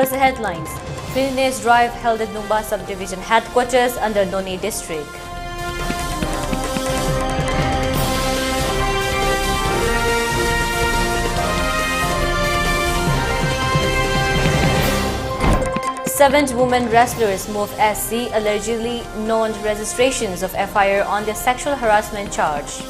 First headlines. Cleanliness drive held at Numba subdivision headquarters under Noni district. Seven women wrestlers move SC allegedly non-registrations of FIR on their sexual harassment charge.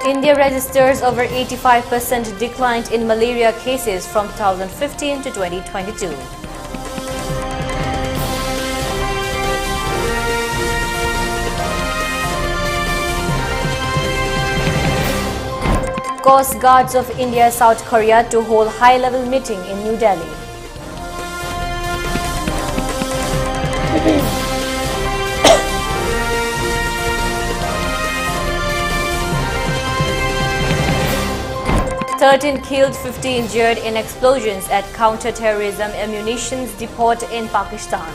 India registers over 85% decline in malaria cases from 2015 to 2022. Coast Guards of India South Korea to hold high-level meeting in New Delhi. "13 killed, 50 injured in explosions at counter-terrorism ammunition depot in Pakistan."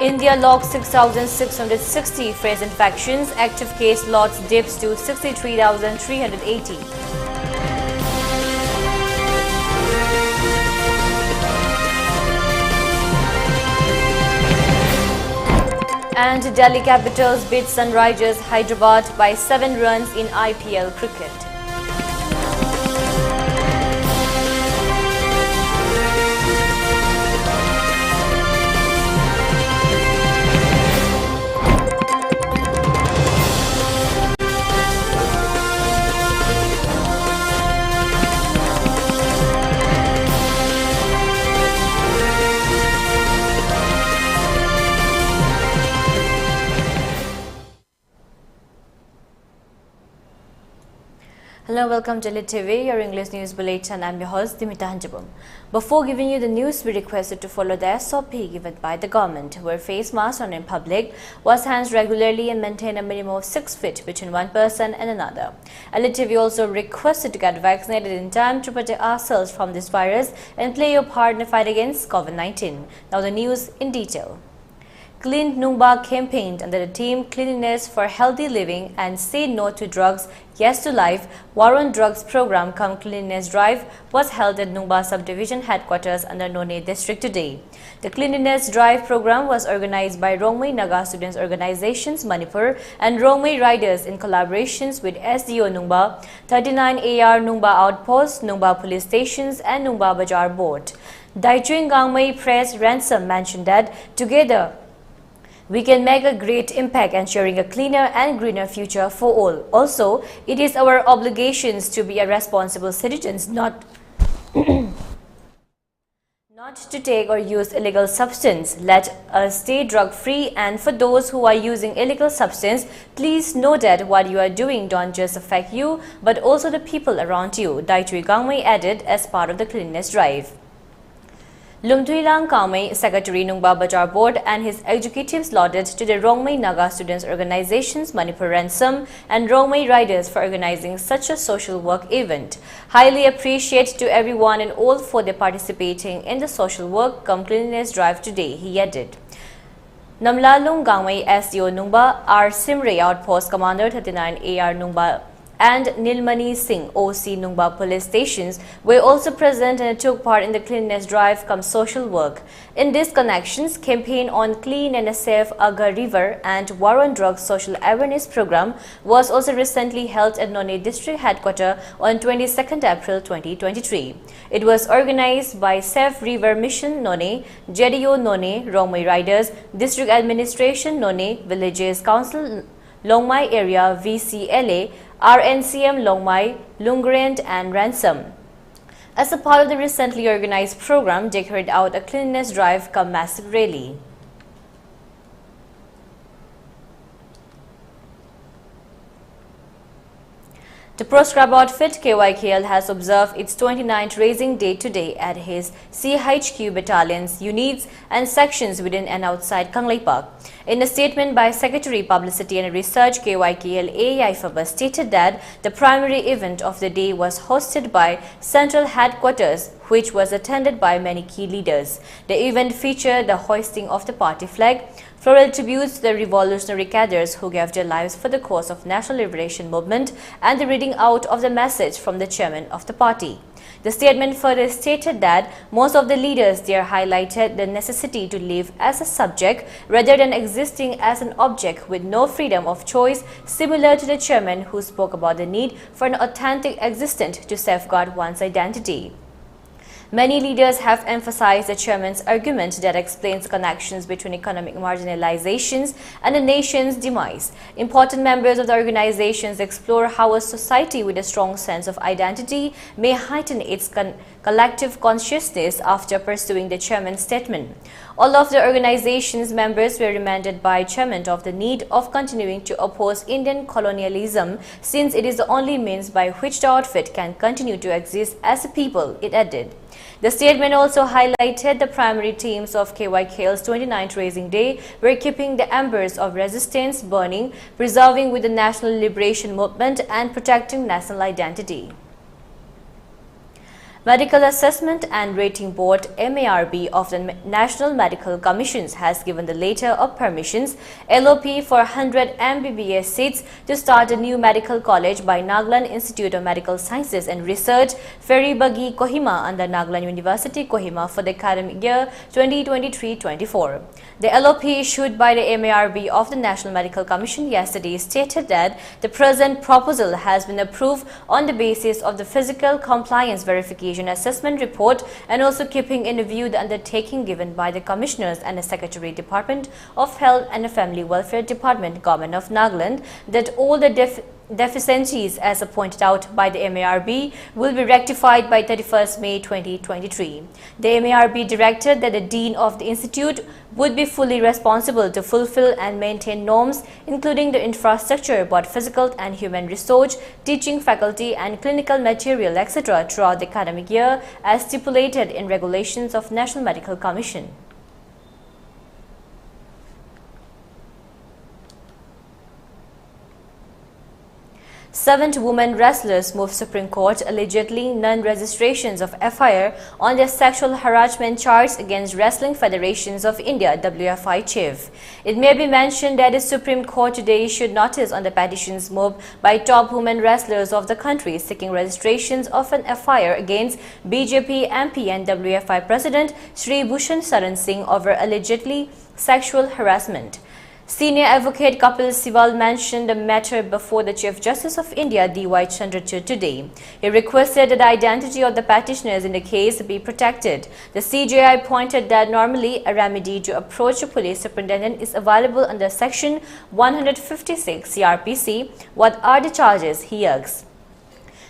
India logged 6,660 fresh infections. Active case lots dips to 63,380. And Delhi Capitals beat Sunrisers Hyderabad by 7 runs in IPL cricket. Hello, welcome to ELITETV, your English news bulletin. I'm your host, Deemita. Before giving you the news, we requested to follow the SOP given by the government, where face masks on in public, wash hands regularly and maintain a minimum of 6 feet between one person and another. ELITETV also requested to get vaccinated in time to protect ourselves from this virus and play your part in the fight against COVID-19. Now the news in detail. Clean Numba campaigned under the theme Cleanliness for Healthy Living and Say No to Drugs, Yes to Life. War on Drugs program cum Cleanliness Drive was held at Numba subdivision headquarters under Noni district today. The Cleanliness Drive program was organized by Rongmei Naga Students Organizations Manipur and Rongmei Riders in collaborations with SDO Numba, 39 AR Numba Outposts, Numba Police Stations and Numba Bazaar Board. Daichuing Gangmei Press Ransom mentioned that together we can make a great impact ensuring a cleaner and greener future for all. Also, it is our obligations to be a responsible citizens, not to take or use illegal substance. Let us stay drug-free, and for those who are using illegal substance, please know that what you are doing don't just affect you, but also the people around you, Daichui Gangmei added as part of the cleanliness drive. Lumthuilang Kamei, Secretary Nungba Bazaar Board and his executives lauded to the Rongmei Naga Students Organizations Manipur Ransom and Rongmei Riders for organizing such a social work event. Highly appreciate to everyone and all for their participating in the social work cum cleanliness drive today, he added. Namlalung Gangmei SDO Nungba, R. Simre Outpost Commander 39 AR Nungba and Nilmani Singh, OC Nungba Police Stations, were also present and took part in the cleanliness drive cum social work. In this connections, campaign on clean and safe Aga River and War on Drugs social awareness program was also recently held at Noni District Headquarters on 22nd April 2023. It was organized by Safe River Mission Noni, JDO Noni, Rongmei Riders, District Administration Noni, Villages Council Longmai Area VCLA, RNCM Longmai, Lungrand and Ransom. As a part of the recently organized program, they carried out a cleanliness drive cum massive rally. The proscribed outfit KYKL has observed its 29th raising day today at his CHQ battalions, units and sections within and outside Kanglei Park. In a statement by Secretary Publicity and Research KYKL AAI Faba stated that the primary event of the day was hosted by Central Headquarters, which was attended by many key leaders. The event featured the hoisting of the party flag, floral tributes to the revolutionary cadres who gave their lives for the cause of national liberation movement, and the reading out of the message from the chairman of the party. The statement further stated that most of the leaders there highlighted the necessity to live as a subject rather than existing as an object with no freedom of choice, similar to the chairman who spoke about the need for an authentic existence to safeguard one's identity. Many leaders have emphasized the chairman's argument that explains connections between economic marginalizations and the nation's demise. Important members of the organizations explore how a society with a strong sense of identity may heighten its collective consciousness after pursuing the chairman's statement. All of the organization's members were reminded by chairman of the need of continuing to oppose Indian colonialism, since it is the only means by which the outfit can continue to exist as a people, it added. The statement also highlighted the primary themes of KYKL's 29th Raising Day were keeping the embers of resistance burning, preserving with the national liberation movement, and protecting national identity. Medical Assessment and Rating Board (MARB) of the National Medical Commissions has given the letter of permissions (LOP) for 100 MBBS seats to start a new medical college by Nagaland Institute of Medical Sciences and Research, Feribagi, Kohima under Nagaland University, Kohima for the academic year 2023-24. The LOP issued by the MARB of the National Medical Commission yesterday stated that the present proposal has been approved on the basis of the physical compliance verification assessment report and also keeping in view the undertaking given by the Commissioners and the Secretary Department of Health and the Family Welfare Department, Government of Nagaland, that all the deficiencies as pointed out by the MARB will be rectified by 31st May 2023. The MARB directed that the Dean of the Institute would be fully responsible to fulfill and maintain norms including the infrastructure about physical and human research, teaching faculty and clinical material, etc. throughout the academic year as stipulated in regulations of National Medical Commission. 7 women wrestlers move Supreme Court allegedly non-registrations of FIR on their sexual harassment charge against Wrestling Federations of India (WFI) chief. It may be mentioned that the Supreme Court today issued notice on the petitions moved by top women wrestlers of the country seeking registrations of an FIR against BJP MP and WFI President Shri Bhushan Saran Singh over allegedly sexual harassment. Senior advocate Kapil Sibal mentioned the matter before the Chief Justice of India D.Y. Chandrachud today. He requested that the identity of the petitioners in the case be protected. The CJI pointed that normally a remedy to approach a police superintendent is available under Section 156 CRPC. What are the charges? He asks.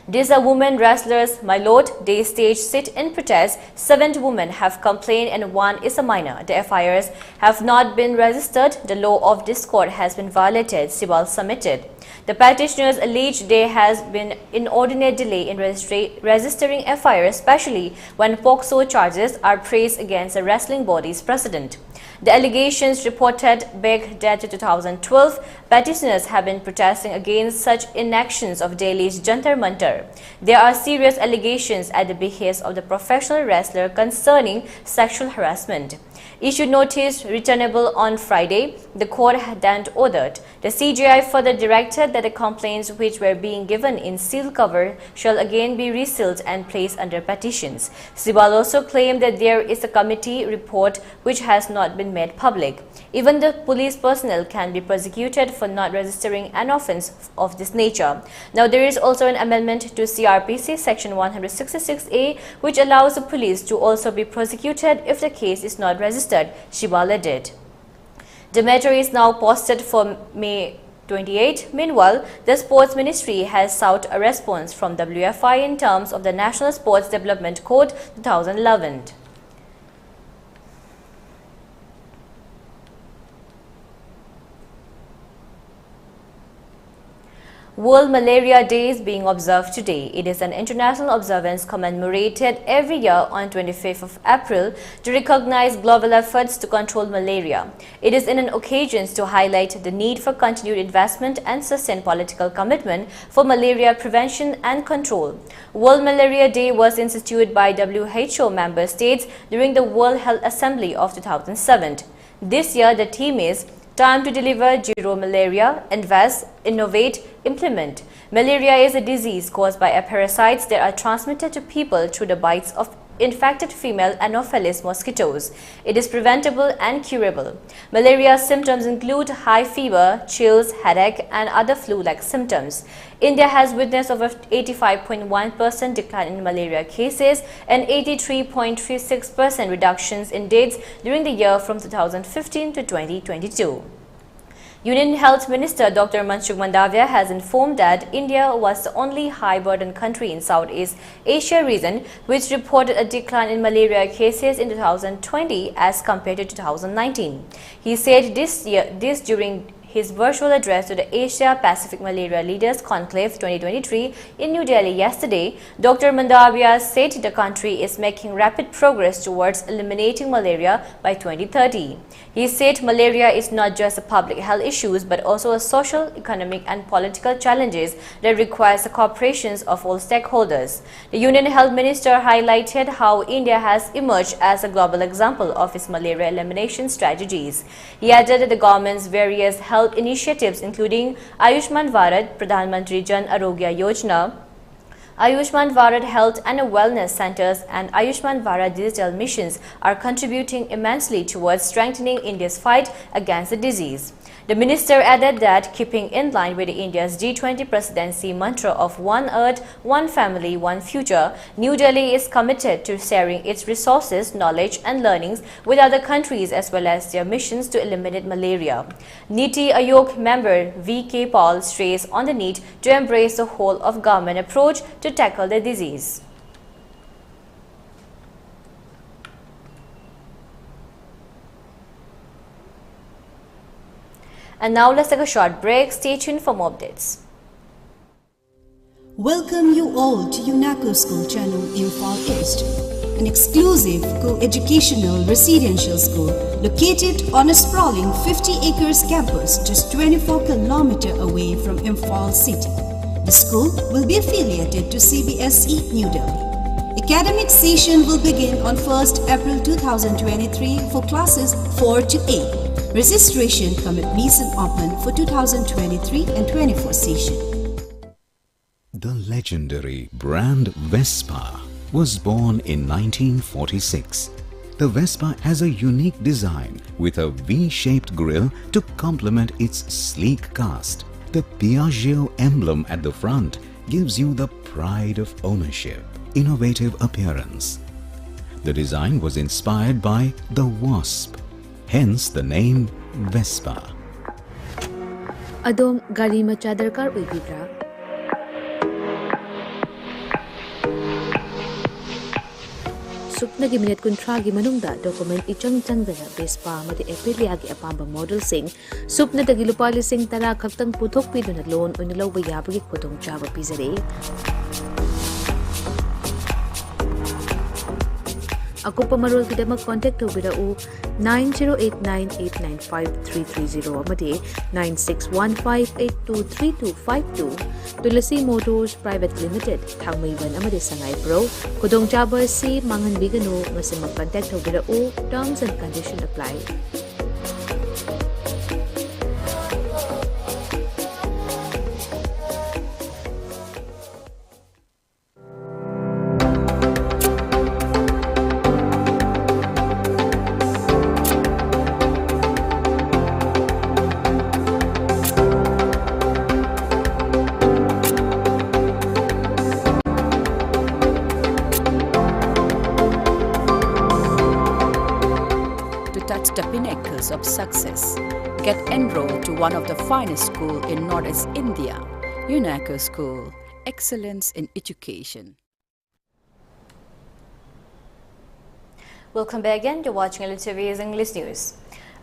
These are women wrestlers, my lord. They staged sit-in protest. 7 women have complained and 1 is a minor. The FIRs have not been registered. The law of discord has been violated, Sibal submitted. The petitioners allege there has been inordinate delay in registering FIR, especially when POCSO charges are pressed against the wrestling body's president. The allegations reported back to 2012. Petitioners have been protesting against such inactions of Delhi's Jantar Mantar. There are serious allegations at the behest of the professional wrestler concerning sexual harassment. Issued notice returnable on Friday, the court had then ordered. The CJI further directed that the complaints which were being given in seal cover shall again be resealed and placed under petitions. Sibal also claimed that there is a committee report which has not been made public. Even the police personnel can be prosecuted for not registering an offence of this nature. Now, there is also an amendment to CRPC Section 166A which allows the police to also be prosecuted if the case is not registered, Shibal added. The matter is now posted for May 28. Meanwhile, the Sports Ministry has sought a response from WFI in terms of the National Sports Development Code 2011. World Malaria Day is being observed today. It is an international observance commemorated every year on 25th of April to recognize global efforts to control malaria. It is an occasion to highlight the need for continued investment and sustained political commitment for malaria prevention and control. World Malaria Day was instituted by WHO member states during the World Health Assembly of 2007. This year, the theme is Time to Deliver Zero Malaria, Invest, Innovate, Implement. Malaria is a disease caused by parasites that are transmitted to people through the bites of infected female Anopheles mosquitoes. It is preventable and curable. Malaria symptoms include high fever, chills, headache, and other flu-like symptoms. India has witnessed over 85.1% decline in malaria cases and 83.36% reductions in deaths during the year from 2015 to 2022. Union Health Minister Dr. Mansukhh Mandavia has informed that India was the only high-burden country in Southeast Asia region which reported a decline in malaria cases in 2020 as compared to 2019. He said this during his virtual address to the Asia-Pacific Malaria Leaders Conclave 2023 in New Delhi yesterday. Dr. Mandavia said the country is making rapid progress towards eliminating malaria by 2030. He said malaria is not just a public health issue but also a social, economic and political challenges that requires the cooperation of all stakeholders. The Union Health Minister highlighted how India has emerged as a global example of its malaria elimination strategies. He added that the government's various health initiatives including Ayushman Bharat, Pradhan Mantri Jan Arogya Yojana, Ayushman Bharat Health and Wellness Centers and Ayushman Bharat Digital Missions are contributing immensely towards strengthening India's fight against the disease. The minister added that keeping in line with India's G20 presidency mantra of One Earth, One Family, One Future, New Delhi is committed to sharing its resources, knowledge and learnings with other countries as well as their missions to eliminate malaria. Niti Aayog member V.K. Paul stressed on the need to embrace the whole of government approach to tackle the disease. And now let's take a short break. Stay tuned for more updates. Welcome you all to UNACO School Channel Imphal East, an exclusive co-educational residential school located on a sprawling 50 acres campus just 24 kilometers away from Imphal city. The school will be affiliated to CBSE New Delhi. Academic session will begin on 1st April 2023 for classes 4 to 8. Registration commence and open for 2023 and 24 session. The legendary brand Vespa was born in 1946. The Vespa has a unique design with a V-shaped grille to complement its sleek cast. The Piaggio emblem at the front gives you the pride of ownership, innovative appearance. The design was inspired by the wasp, hence the name Vespa. Adom gari macha darkar oibibra? Supnagi minute kuntragi manungda document ichang changdana Vespa amadi Aprilia gi apamba model sing supna dagi lupa lising tara khaktang puthok piduna loan oina lawba yabagi khudong chaba pizare. Akupa marul kidamak contact tobirau 9089895330 amadi 9615823252 Tulasi Motors Private Limited Thangmaiban amadi Sangay Pro Kudong chaba si mangan bigano ngasi mag-contact tobirau. Terms and conditions apply. The pinnacles of success. Get enrolled to one of the finest schools in Northeast India, UNACO School, Excellence in Education. Welcome back again. You're watching ELITETV's English News.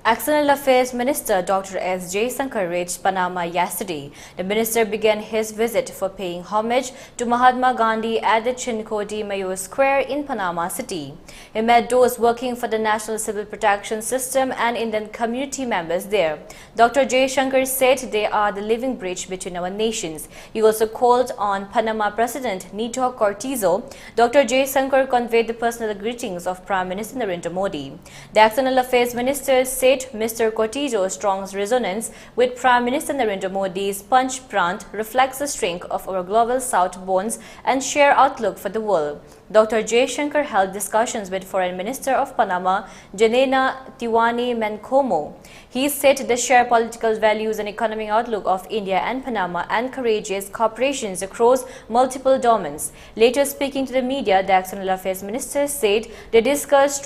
External Affairs Minister Dr. S. Jaishankar reached Panama yesterday. The minister began his visit for paying homage to Mahatma Gandhi at the Cinco de Mayo Square in Panama City. He met those working for the National Civil Protection System and Indian community members there. Dr. Jaishankar said they are the living bridge between our nations. He also called on Panama President Nito Cortizo. Dr. Jaishankar conveyed the personal greetings of Prime Minister Narendra Modi. The External Affairs Minister said Mr. Cortizo's strong resonance with Prime Minister Narendra Modi's Panch Prant reflects the strength of our global South bonds and shared outlook for the world. Dr. Jaishankar held discussions with Foreign Minister of Panama, Janena Tiwani Mencomo. He said the shared political values and economic outlook of India and Panama encourages cooperations across multiple domains. Later speaking to the media, the External Affairs Minister said they discussed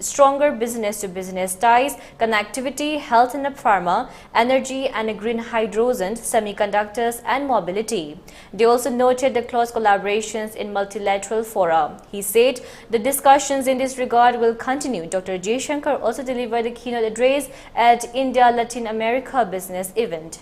stronger business-to-business ties, connectivity, health and pharma, energy and green hydrogen, semiconductors and mobility. They also noted the close collaborations in multilateral fora. He said the discussions in this regard will continue. Dr. Jaishankar also delivered the keynote address at India-Latin America business event.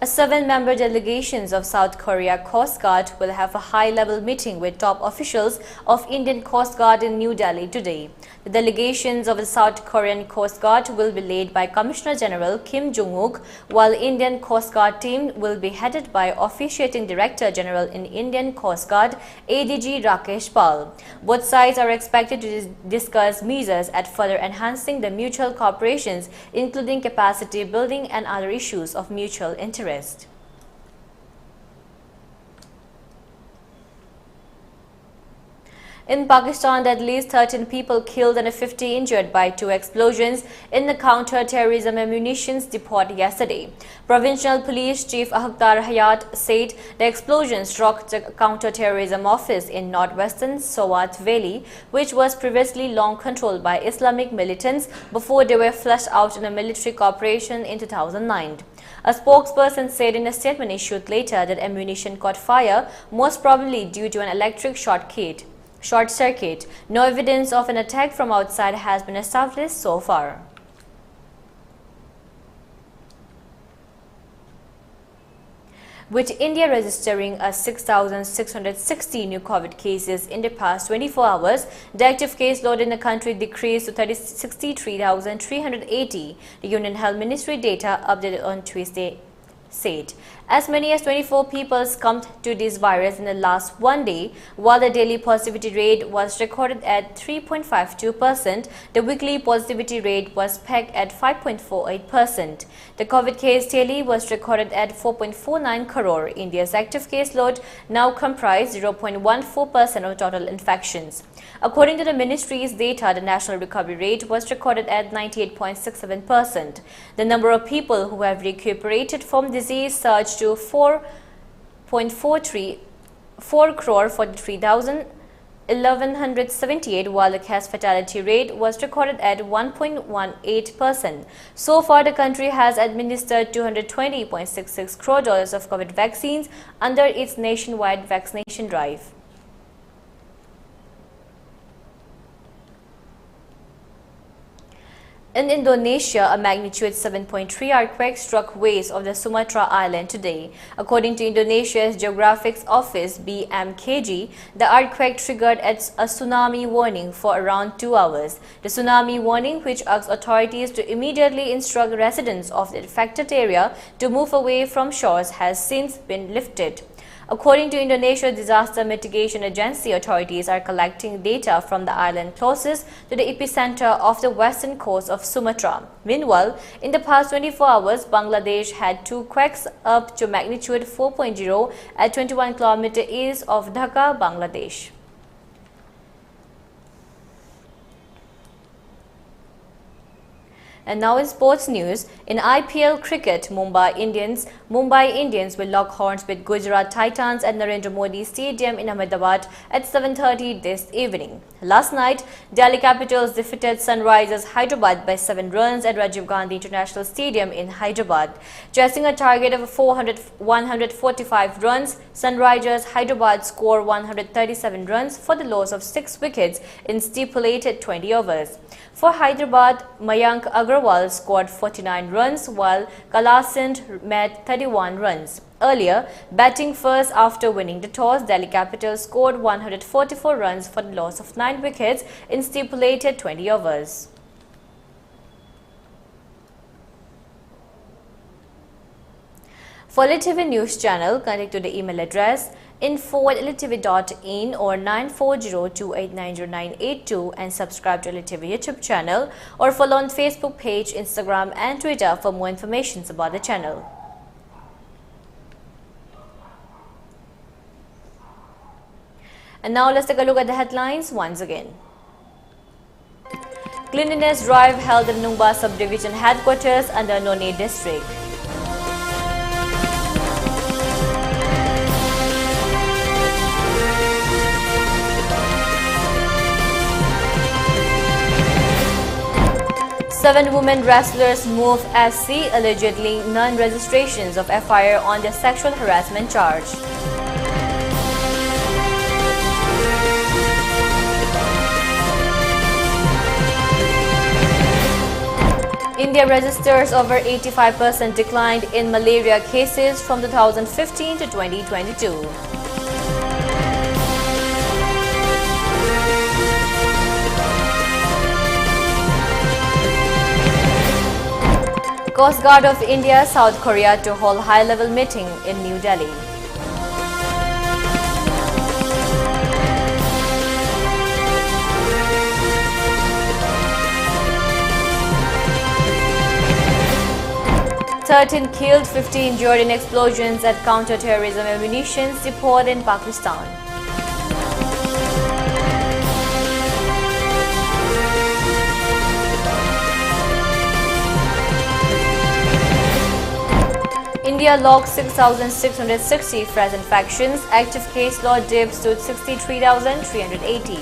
A 7-member delegation of South Korea Coast Guard will have a high-level meeting with top officials of Indian Coast Guard in New Delhi today. The delegations of the South Korean Coast Guard will be led by Commissioner General Kim Jong-wook, while Indian Coast Guard team will be headed by Officiating Director General in Indian Coast Guard ADG Rakesh Pal. Both sides are expected to discuss measures at further enhancing the mutual cooperations, including capacity building and other issues of mutual interest. In Pakistan, at least 13 people killed and 50 injured by 2 explosions in the counter-terrorism ammunition depot yesterday. Provincial Police Chief Akhtar Hayat said the explosions struck the counter-terrorism office in northwestern Swat Valley, which was previously long controlled by Islamic militants before they were flushed out in a military operation in 2009. A spokesperson said in a statement issued later that ammunition caught fire, most probably due to an electric short circuit. No evidence of an attack from outside has been established so far. With India registering 6,660 new COVID cases in the past 24 hours, the active case load in the country decreased to 63,380, the Union Health Ministry data updated on Tuesday said. As many as 24 people succumbed to this virus in the last one day, while the daily positivity rate was recorded at 3.52%, the weekly positivity rate was pegged at 5.48%. The COVID case tally was recorded at 4.49 crore. India's active case load now comprise 0.14% of total infections. According to the ministry's data, the national recovery rate was recorded at 98.67%. The number of people who have recuperated from disease surged to 4 crore 43,1178, while the case fatality rate was recorded at 1.18%. So far, the country has administered $220.66 crore of COVID vaccines under its nationwide vaccination drive. In Indonesia, a magnitude 7.3 earthquake struck waves of the Sumatra island today. According to Indonesia's Geographic Office (BMKG), the earthquake triggered a tsunami warning for around 2 hours. The tsunami warning, which asks authorities to immediately instruct residents of the affected area to move away from shores, has since been lifted. According to Indonesia Disaster Mitigation Agency, authorities are collecting data from the island closest to the epicenter of the western coast of Sumatra. Meanwhile, in the past 24 hours, Bangladesh had 2 quakes up to magnitude 4.0 at 21 km east of Dhaka, Bangladesh. And now in sports news, in IPL cricket, Mumbai Indians will lock horns with Gujarat Titans at Narendra Modi Stadium in Ahmedabad at 7:30 this evening. Last night, Delhi Capitals defeated Sunrisers Hyderabad by 7 runs at Rajiv Gandhi International Stadium in Hyderabad. Chasing a target of 145 runs, Sunrisers Hyderabad scored 137 runs for the loss of 6 wickets in stipulated 20 overs. For Hyderabad, Mayank Agarwal scored 49 runs while Kalasint made 31 runs. Earlier, batting first after winning the toss, Delhi Capitals scored 144 runs for the loss of 9 wickets in stipulated 20 overs. For ELITETV News Channel, contact to the email address info@elitetv.in or 9402890982 and subscribe to ELITETV YouTube channel or follow on Facebook page, Instagram and Twitter for more information about the channel. And now let's take a look at the headlines once again. Cleanliness drive held at Nungba subdivision headquarters under Noni district. Seven women wrestlers move SC, allegedly non-registrations of FIR on their sexual harassment charge. India registers over 85% decline in malaria cases from 2015 to 2022. Coast Guard of India, South Korea to hold high-level meeting in New Delhi. "13 killed, 50 injured in explosions at counter-terrorism ammunition depot in Pakistan." India logged 6,660 fresh infections. Active case load dips to 63,380.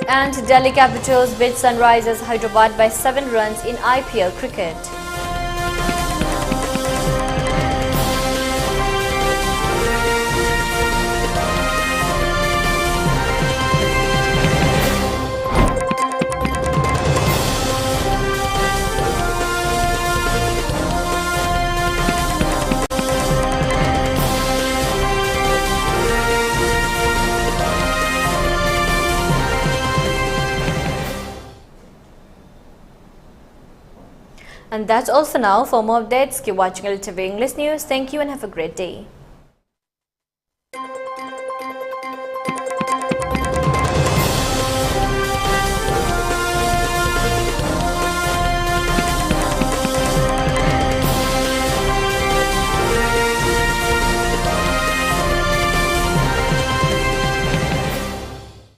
And Delhi Capitals beat Sunrisers Hyderabad by 7 runs in IPL cricket. And that's all for now. For more updates, keep watching ELITETV English News. Thank you and have a great day.